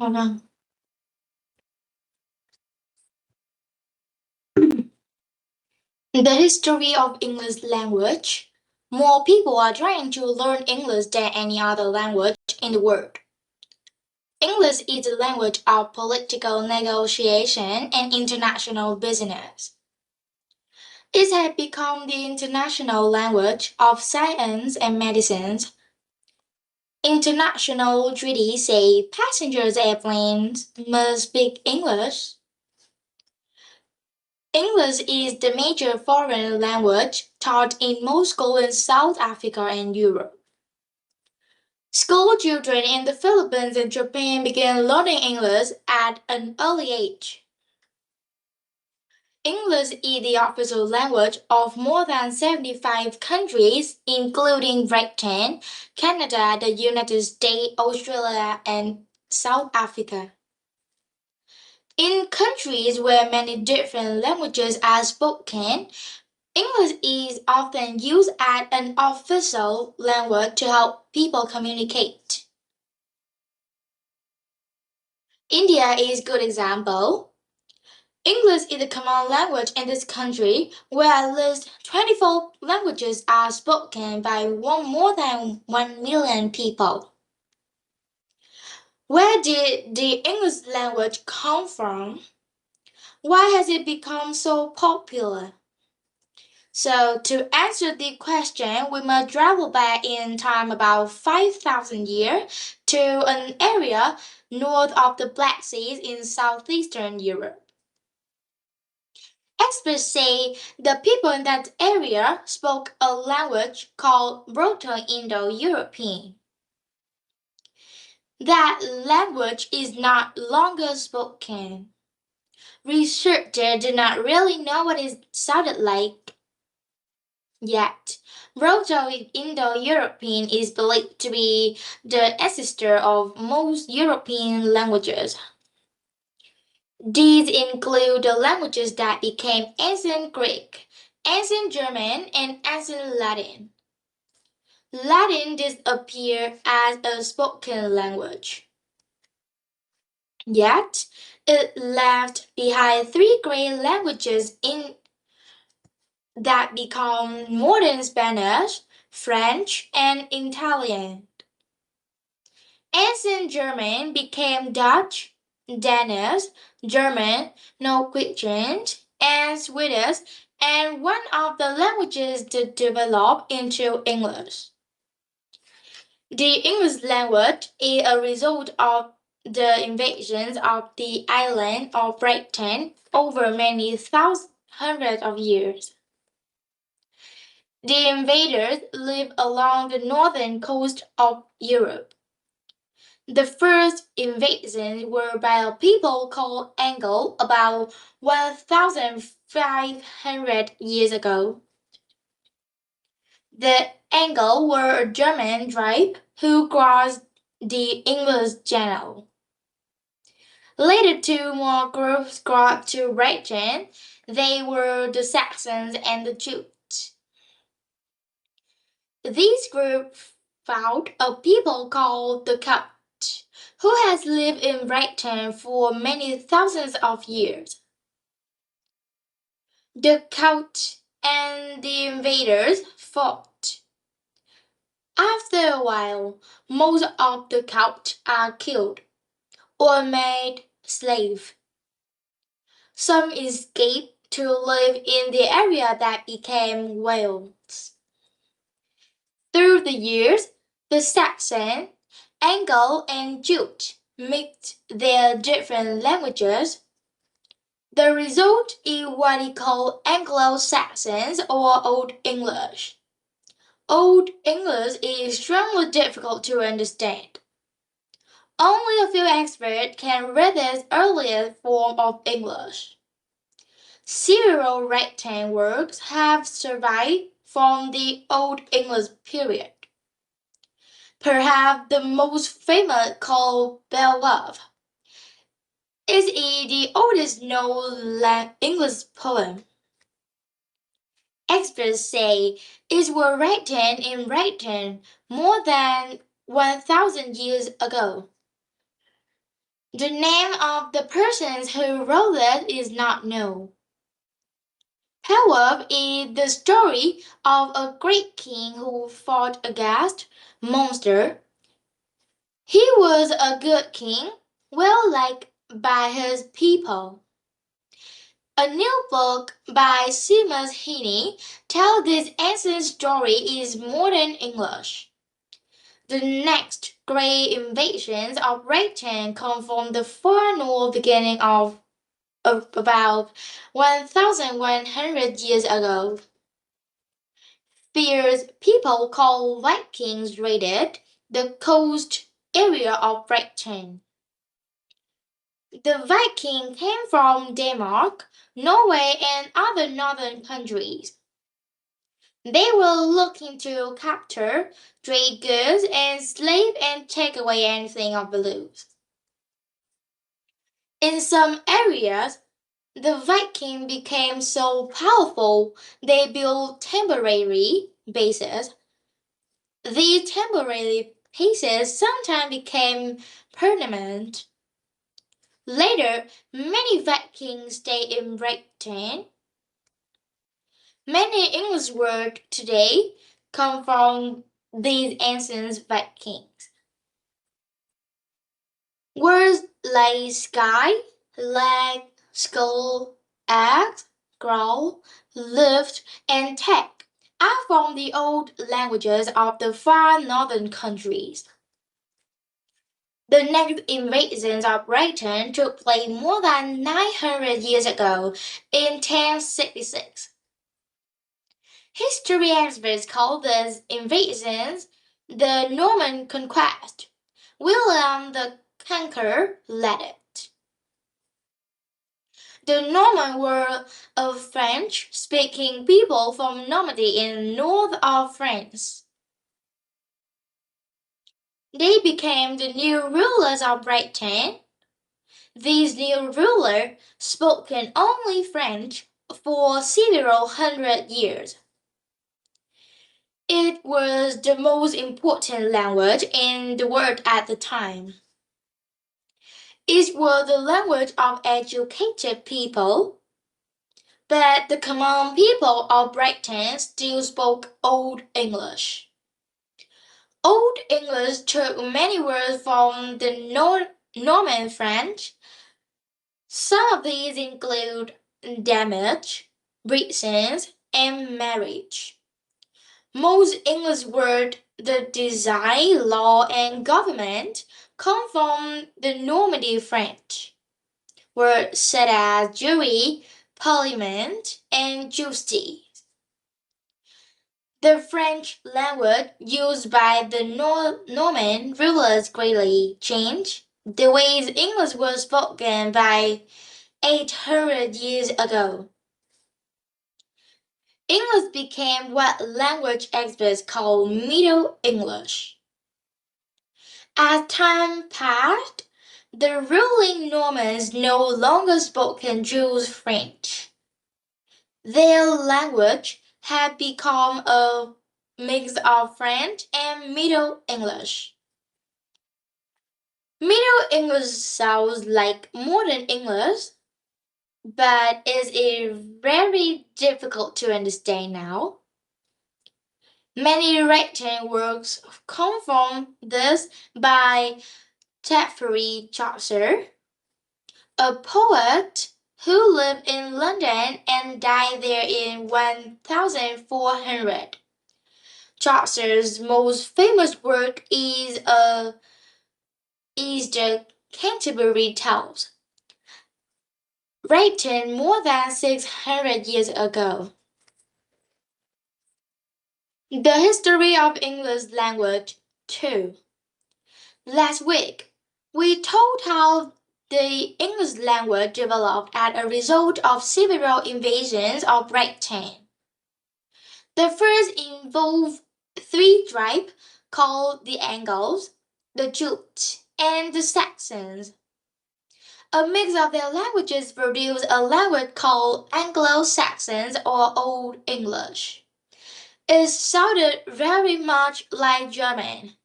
no. The history of English language. More people are trying to learn English than any other language in the world. English is a language of political negotiation and international business. It has become the international language of science and medicine. International treaties say passengers airplanes must speak English. English is the major foreign language taught in most schools in South Africa and Europe. School children in the Philippines and Japan began learning English at an early age. English is the official language of more than 75 countries, including Britain, Canada, the United States, Australia, and South Africa. In countries where many different languages are spoken, English is often used as an official language to help people communicate. India is a good example. English is the common language in this country, where at least 24 languages are spoken by more than 1 million people. Where did the English language come from? Why has it become so popular? So, to answer the question, we must travel back in time about 5,000 years to an area north of the Black Sea in southeastern Europe. Experts say the people in that area spoke a language called Proto-Indo-European. That language is not longer spoken. Researchers do not really know what it sounded like yet. Proto-Indo-European is believed to be the ancestor of most European languages. These include the languages that became Ancient Greek, Ancient German, and Ancient Latin. Latin disappeared as a spoken language. Yet, it left behind three great languages that become modern Spanish, French, and Italian. Ancient German became Dutch, Danish, German, Norwegian, and Swedish, and one of the languages that developed into English. The English language is a result of the invasions of the island of Britain over many hundreds of years. The invaders lived along the northern coast of Europe. The first invasions were by a people called Anglo about 1,500 years ago. The Anglo were a German tribe who crossed the English Channel. Later, two more groups crossed to Britain. They were the Saxons and the Jutes. These groups found a people called the Celts, who has lived in Britain for many thousands of years. The Celts and the invaders fought. After a while, most of the Celts are killed or made slaves. Some escaped to live in the area that became Wales. Through the years, the Saxon, Anglo, and Jute mixed their different languages. The result is what is called Anglo-Saxons or Old English. Old English is extremely difficult to understand. Only a few experts can read this earliest form of English. Several written works have survived from the Old English period. Perhaps the most famous, called Beowulf, is the oldest known English poem. Experts say it was written in Britain more than 1,000 years ago. The name of the persons who wrote it is not known. However, is the story of a great king who fought against monster. He was a good king, well liked by his people. A new book by Seamus Heaney tells this ancient story in modern English. The next great invasions of Britain come from the far north beginning of about 1,100 years ago. Fierce people called Vikings raided the coast area of Britain. The Vikings came from Denmark, Norway, and other northern countries. They were looking to capture, trade goods, enslave, and take away anything of value. In some areas, the Vikings became so powerful they built temporary bases. These temporary bases sometimes became permanent. Later, many Vikings stayed in Britain. Many English words today come from these ancient Vikings. Words like sky, leg, skull, axe, growl, lift, and take are from the old languages of the far northern countries. The next invasions of Britain took place more than 900 years ago in 1066. History experts call these invasions the Norman Conquest. William the Conqueror led it. The Normans were a French-speaking people from Normandy in north of France. They became the new rulers of Britain. These new rulers spoke only French for several hundred years. It was the most important language in the world at the time. It was the language of educated people, but the common people of Britain still spoke Old English. Old English took many words from the Norman French. Some of these include damage, reasons, and marriage. Most English words, the design, law, and government, come from the Normandy French. Words such as jury, parliament, and justice. The French language used by the Norman rulers greatly changed the ways English was spoken by 800 years ago. English became what language experts call Middle English. As time passed, the ruling Normans no longer spoke Jews French. Their language had become a mix of French and Middle English. Middle English sounds like modern English, but is very difficult to understand now. Many written works come from this by Geoffrey Chaucer, a poet who lived in London and died there in 1400. Chaucer's most famous work is the Canterbury Tales, written more than 600 years ago. The history of English language, too. Last week, we told how the English language developed as a result of several invasions of Britain. The first involved three tribes called the Angles, the Jutes, and the Saxons. A mix of their languages produced a language called Anglo-Saxons or Old English. It sounded very much like German,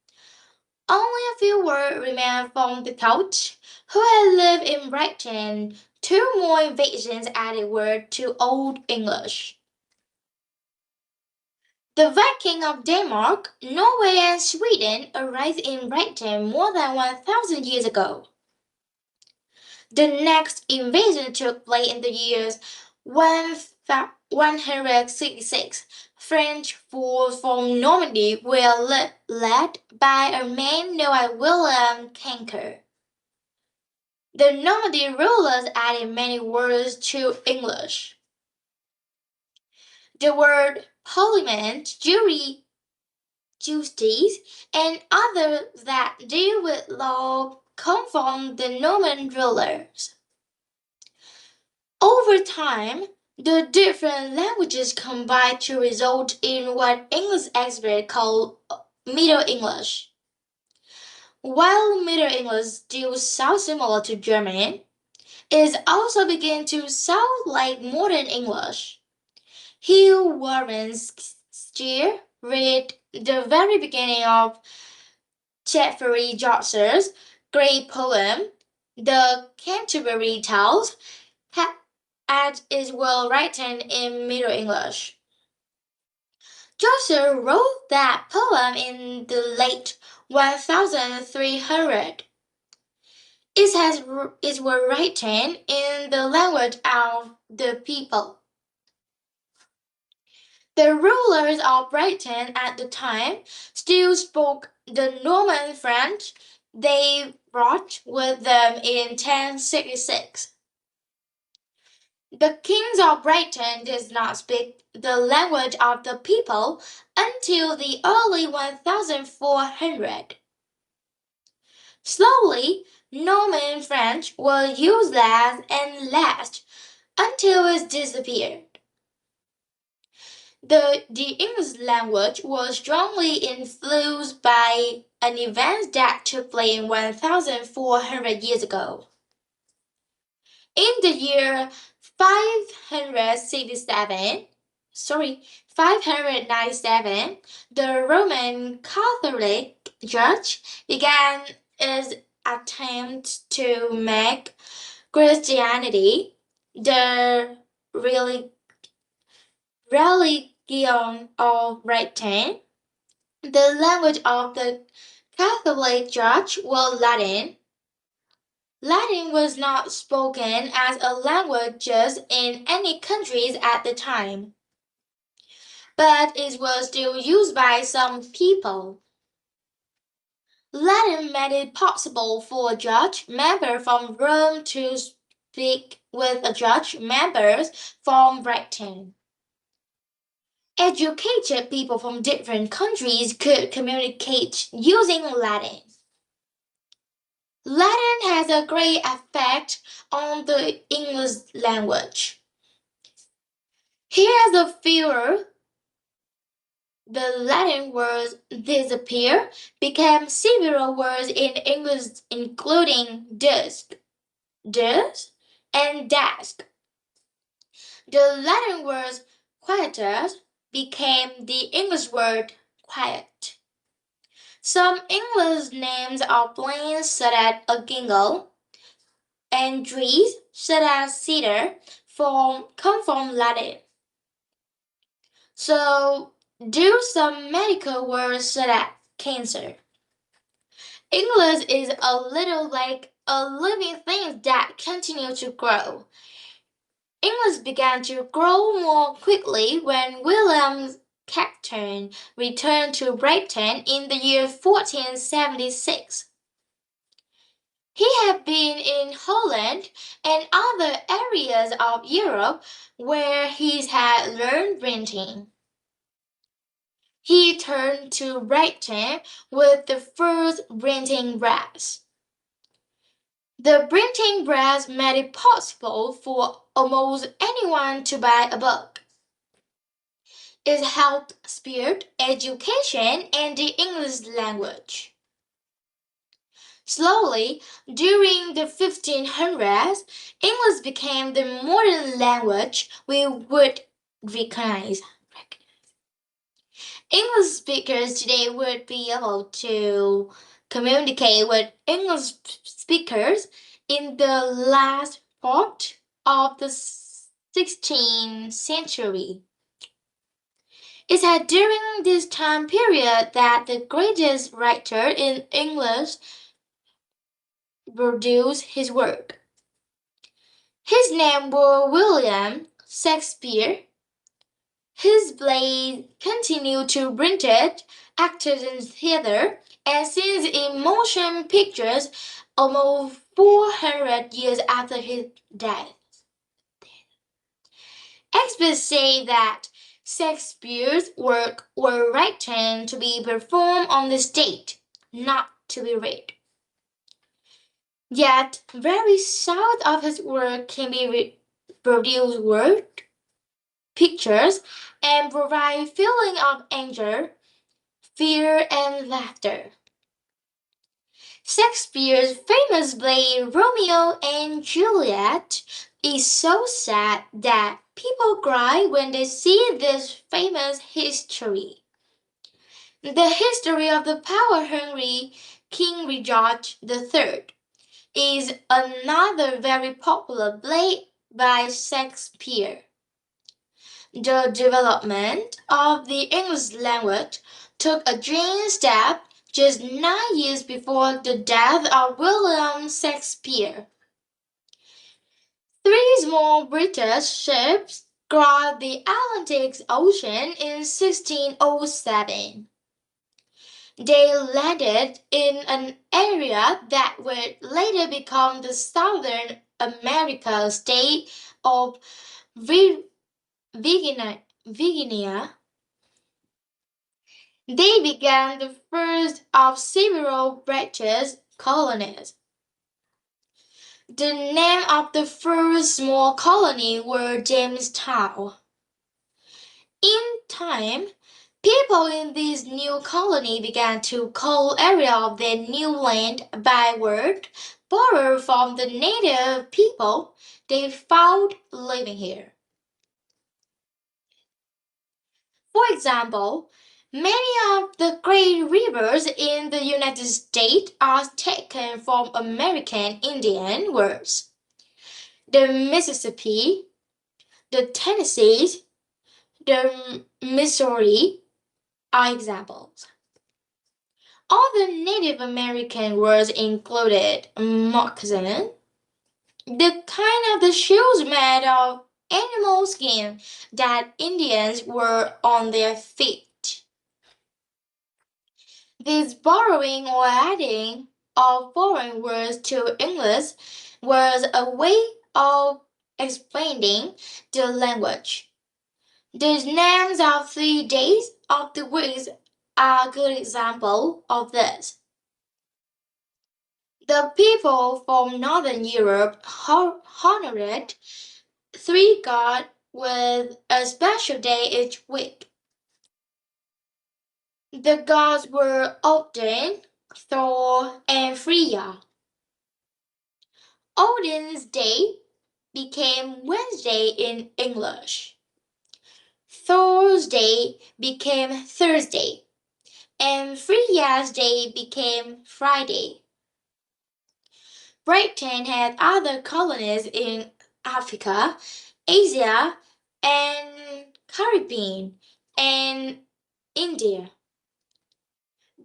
Only a few words remain from the Celts, who had lived in Britain. Two more invasions added word to Old English. The Viking of Denmark, Norway, and Sweden arrived in Britain more than 1,000 years ago. The next invasion took place in the years 166. French forces from Normandy were led by a man known as William Conqueror. The Normandy rulers added many words to English. The word parliament, jury, justice, and others that deal with law come from the Norman rulers. Over time, the different languages combine to result in what English experts call Middle English. While Middle English still sounds similar to German, it also began to sound like modern English. Hugh Warren's Steer read the very beginning of Geoffrey Chaucer's great poem, The Canterbury Tales, as is well written in Middle English. Chaucer wrote that poem in the late 1300. It was written in the language of the people. The rulers of Britain at the time still spoke the Norman French they brought with them in 1066. The kings of Britain did not speak the language of the people until the early 1400. Slowly, Norman French was used less and less until it disappeared. The English language was strongly influenced by an event that took place 1,400 years ago. In the year 597, the Roman Catholic Church began its attempt to make Christianity the religion of Britain. The language of the Catholic Church was Latin. Latin was not spoken as a language just in any countries at the time, but it was still used by some people. Latin made it possible for a judge member from Rome to speak with a judge members from Britain. Educated people from different countries could communicate using Latin. Latin has a great effect on the English language. Here the fewer the Latin words disappear, became several words in English including desk, and desk. The Latin words quietus became the English word quiet. Some English names are plains such as a gingle, and trees such as cedar come from Latin. So do some medical words such as cancer. English is a little like a living thing that continues to grow. English began to grow more quickly when William Cacton returned to Britain in the year 1476. He had been in Holland and other areas of Europe where he had learned printing. He turned to Britain with the first printing press. The printing press made it possible for almost anyone to buy a book. It helped spread education and the English language. Slowly, during the 1500s, English became the modern language we would recognize. English speakers today would be able to communicate with English speakers in the last part of the 16th century. It's during this time period that the greatest writer in English produced his work. His name was William Shakespeare. His plays continued to printed, acted in theater, and scenes in motion pictures almost 400 years after his death. Experts say that Shakespeare's work were written to be performed on the stage, not to be read. Yet, very south of his work can be reproduced word pictures and provide feeling of anger, fear, and laughter. Shakespeare's famous play Romeo and Juliet is so sad that people cry when they see this famous history. The history of the power-hungry King Richard III is another very popular play by Shakespeare. The development of the English language took a giant step just 9 years before the death of William Shakespeare. Three small British ships crossed the Atlantic Ocean in 1607. They landed in an area that would later become the Southern America state of Virginia. They began the first of several British colonies. The name of the first small colony was Jamestown. In time, people in this new colony began to call area of their new land by word borrowed from the native people they found living here. For example, many of the great rivers in the United States are taken from American Indian words. The Mississippi, the Tennessee, the Missouri are examples. All the Native American words included moccasin, the kind of the shoes made of animal skin that Indians wore on their feet. This borrowing or adding of foreign words to English was a way of explaining the language. The names of the days of the weeks are a good example of this. The people from Northern Europe honored three gods with a special day each week. The gods were Odin, Thor, and Freya. Odin's day became Wednesday in English. Thor's day became Thursday, and Freya's day became Friday. Britain had other colonies in Africa, Asia, and Caribbean, and India.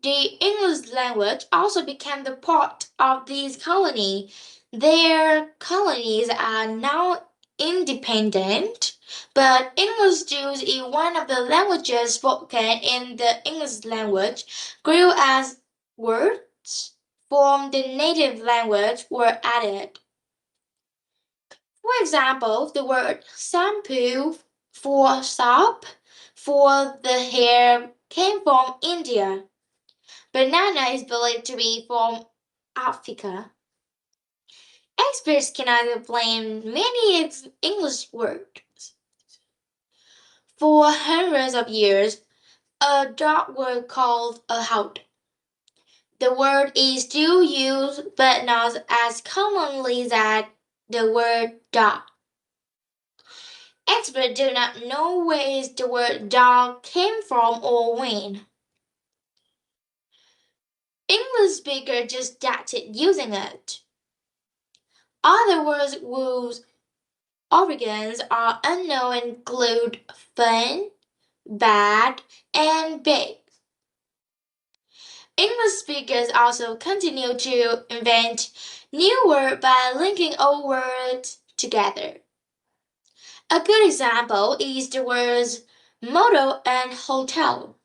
The English language also became the part of these colonies. Their colonies are now independent, but English still is one of the languages spoken in the English language grew as words from the native language were added. For example, the word shampoo for soap for the hair came from India. Banana is believed to be from Africa. Experts cannot explain many English words. For hundreds of years, a dog was called a hound. The word is still used, but not as commonly as the word dog. Experts do not know where the word dog came from or when. English speakers just started using it. Other words whose origins are unknown include fun, bad, and big. English speakers also continue to invent new words by linking old words together. A good example is the words motel and hotel.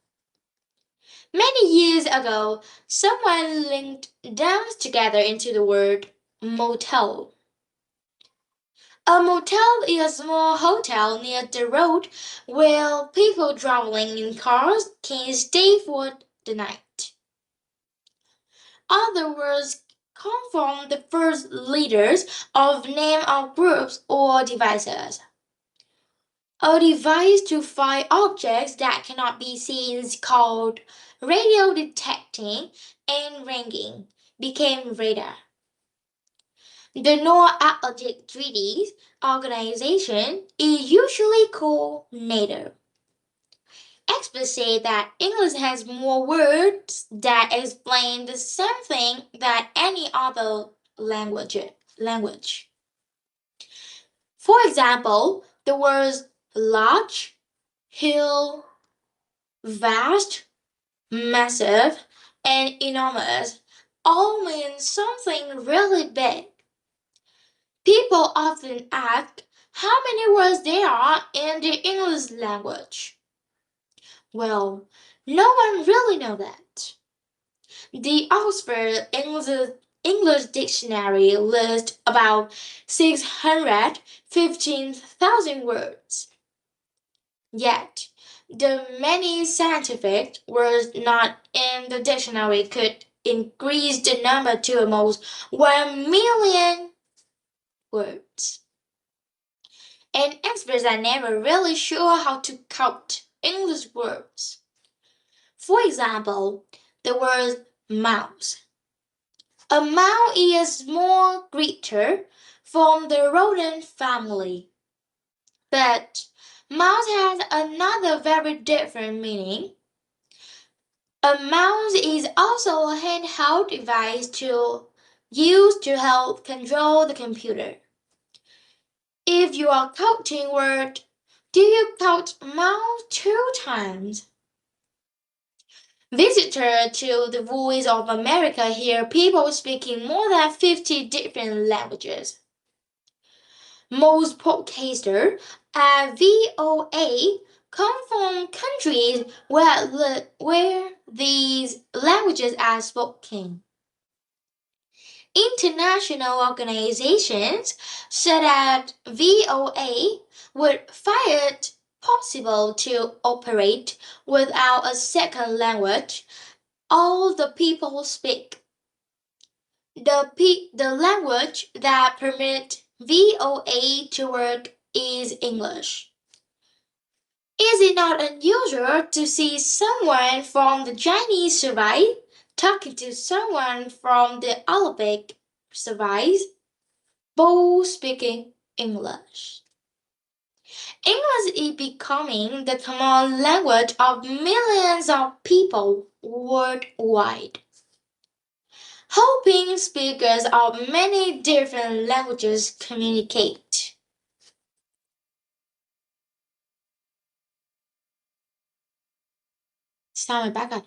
Many years ago, someone linked them together into the word motel. A motel is a small hotel near the road where people traveling in cars can stay for the night. Other words come from the first letters of name of groups or devices. A device to find objects that cannot be seen is called radio detecting and ringing became radar. The North-Atlantic Treaty Organization is usually called NATO. Experts say that English has more words that explain the same thing than any other language. For example, the words large, hill, vast, massive, and enormous all mean something really big. People often ask how many words there are in the English language. Well, no one really knows that. The Oxford English Dictionary lists about 615,000 words. Yet, the many scientific words not in the dictionary could increase the number to almost 1 million words. And experts are never really sure how to count English words. For example, the word mouse. A mouse is a small creature from the rodent family. But mouse has another very different meaning. A mouse is also a handheld device used to help control the computer. If you are counting words, do you count mouse 2 times? Visitors to the Voice of America hear people speaking more than 50 different languages. Most podcasters at VOA come from countries where these languages are spoken. International organizations said that VOA would find it possible to operate without a second language all the people speak. The language that permits VOA to work is English. Is it not unusual to see someone from the Chinese survive talking to someone from the Arabic survive, both speaking English? English is becoming the common language of millions of people worldwide. Helping speakers of many different languages communicate. Sao mày bác ạ?